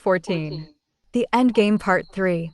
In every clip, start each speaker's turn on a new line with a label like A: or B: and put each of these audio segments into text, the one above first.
A: 14. The Endgame Part 3.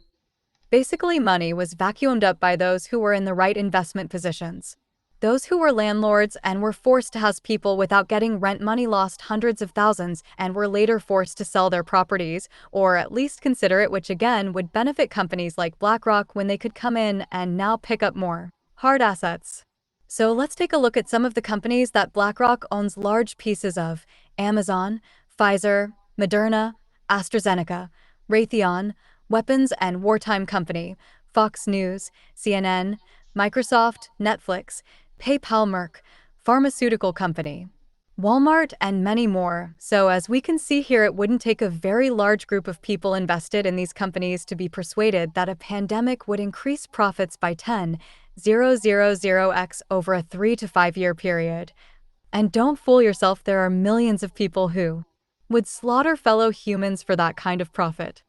A: Basically, money was vacuumed up by those who were in the right investment positions. Those who were landlords and were forced to house people without getting rent money lost hundreds of thousands and were later forced to sell their properties, or at least consider it, which again would benefit companies like BlackRock when they could come in and now pick up more hard assets. So let's take a look at some of the companies that BlackRock owns large pieces of: Amazon, Pfizer, Moderna, AstraZeneca, Raytheon, Weapons and Wartime Company, Fox News, CNN, Microsoft, Netflix, PayPal, Merck, Pharmaceutical Company, Walmart, and many more. So as we can see here, it wouldn't take a very large group of people invested in these companies to be persuaded that a pandemic would increase profits by 10,000x over a 3 to 5 year period. And don't fool yourself, there are millions of people who would slaughter fellow humans for that kind of profit.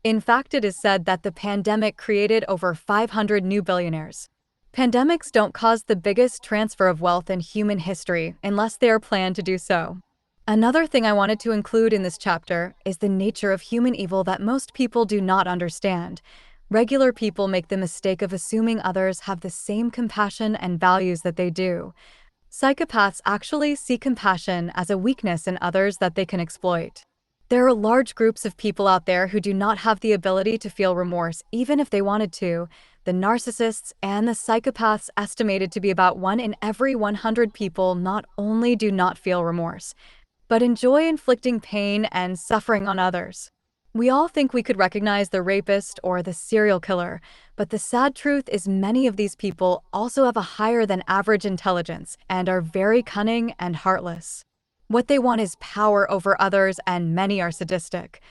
A: In fact, it is said that the pandemic created over 500 new billionaires. Pandemics don't cause the biggest transfer of wealth in human history unless they are planned to do so. Another thing I wanted to include in this chapter is the nature of human evil that most people do not understand. Regular people make the mistake of assuming others have the same compassion and values that they do. Psychopaths actually see compassion as a weakness in others that they can exploit. There are large groups of people out there who do not have the ability to feel remorse, even if they wanted to. The narcissists and the psychopaths, estimated to be about 1 in every 100 people, not only do not feel remorse, but enjoy inflicting pain and suffering on others. We all think we could recognize the rapist or the serial killer, but the sad truth is many of these people also have a higher than average intelligence and are very cunning and heartless. What they want is power over others, and many are sadistic.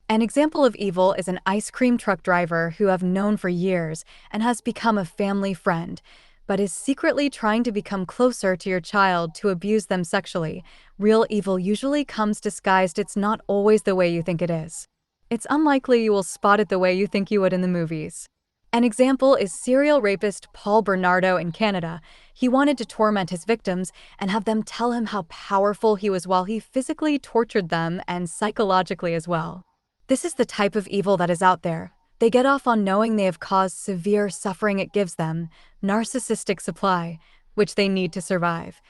A: An example of evil is an ice cream truck driver who I've known for years and has become a family friend, but is secretly trying to become closer to your child to abuse them sexually. Real evil usually comes disguised. It's not always the way you think it is. It's unlikely you will spot it the way you think you would in the movies. An example is serial rapist Paul Bernardo in Canada. He wanted to torment his victims and have them tell him how powerful he was while he physically tortured them and psychologically as well. This is the type of evil that is out there. They get off on knowing they have caused severe suffering. It gives them narcissistic supply, which they need to survive.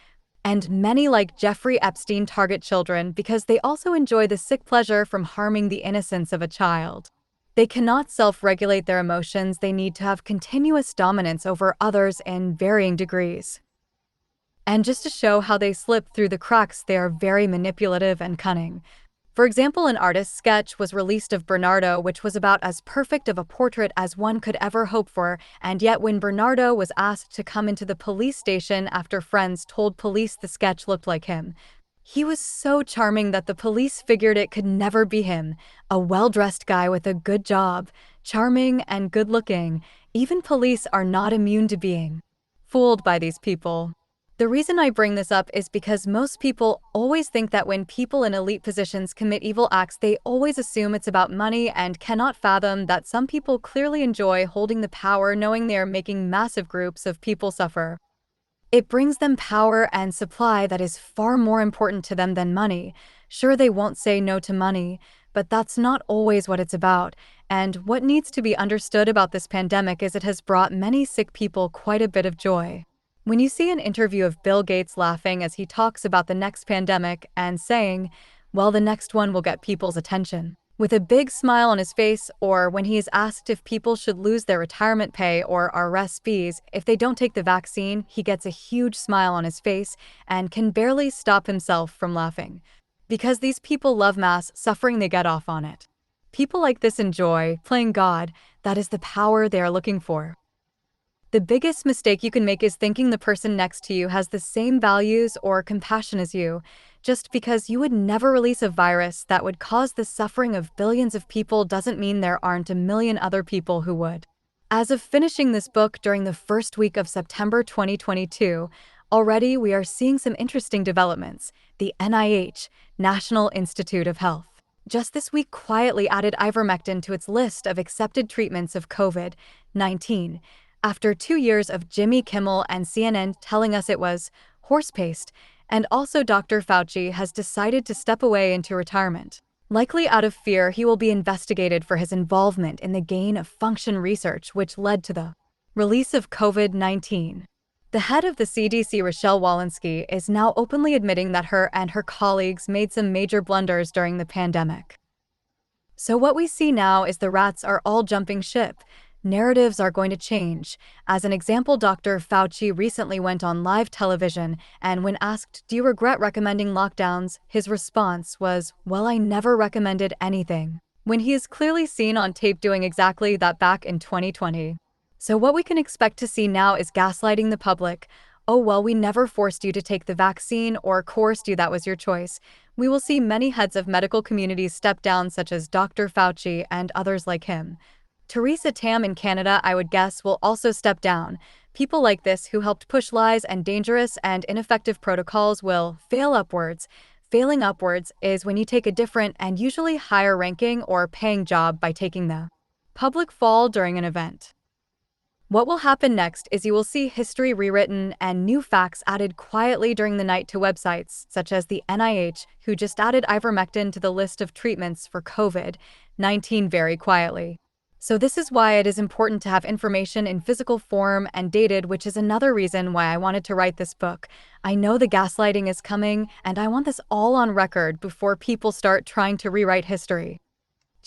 A: And many, like Jeffrey Epstein, target children because they also enjoy the sick pleasure from harming the innocence of a child. They cannot self-regulate their emotions. They need to have continuous dominance over others in varying degrees. And just to show how they slip through the cracks, they are very manipulative and cunning. For example, an artist's sketch was released of Bernardo, which was about as perfect of a portrait as one could ever hope for, and yet when Bernardo was asked to come into the police station after friends told police the sketch looked like him, he was so charming that the police figured it could never be him. A well-dressed guy with a good job, charming and good-looking. Even police are not immune to being fooled by these people. The reason I bring this up is because most people always think that when people in elite positions commit evil acts, they always assume it's about money and cannot fathom that some people clearly enjoy holding the power, knowing they are making massive groups of people suffer. It brings them power and supply that is far more important to them than money. Sure, they won't say no to money, but that's not always what it's about. And what needs to be understood about this pandemic is it has brought many sick people quite a bit of joy. When you see an interview of Bill Gates laughing as he talks about the next pandemic and saying, well, the next one will get people's attention, with a big smile on his face, or when he is asked if people should lose their retirement pay or RSPs if they don't take the vaccine, he gets a huge smile on his face and can barely stop himself from laughing. Because these people love mass suffering, they get off on it. People like this enjoy playing God. That is the power they are looking for. The biggest mistake you can make is thinking the person next to you has the same values or compassion as you. Just because you would never release a virus that would cause the suffering of billions of people doesn't mean there aren't a million other people who would. As of finishing this book during the first week of September 2022, already we are seeing some interesting developments. The NIH, National Institute of Health, just this week quietly added ivermectin to its list of accepted treatments of COVID-19. After 2 years of Jimmy Kimmel and CNN telling us it was horse paste, and also Dr. Fauci has decided to step away into retirement. Likely out of fear, he will be investigated for his involvement in the gain-of-function research which led to the release of COVID-19. The head of the CDC, Rochelle Walensky, is now openly admitting that her and her colleagues made some major blunders during the pandemic. So what we see now is the rats are all jumping ship. Narratives are going to change. As an example, Dr. Fauci recently went on live television, and when asked, "Do you regret recommending lockdowns?" his response was, "Well, I never recommended anything," when he is clearly seen on tape doing exactly that back in 2020. So what we can expect to see now is gaslighting the public. "Oh, well, we never forced you to take the vaccine or coerced you, that was your choice." We will see many heads of medical communities step down, such as Dr. Fauci and others like him. Theresa Tam in Canada, I would guess, will also step down. People like this who helped push lies and dangerous and ineffective protocols will fail upwards. Failing upwards is when you take a different and usually higher ranking or paying job by taking the public fall during an event. What will happen next is you will see history rewritten and new facts added quietly during the night to websites such as the NIH, who just added ivermectin to the list of treatments for COVID-19 very quietly. So this is why it is important to have information in physical form and dated, which is another reason why I wanted to write this book. I know the gaslighting is coming, and I want this all on record before people start trying to rewrite history.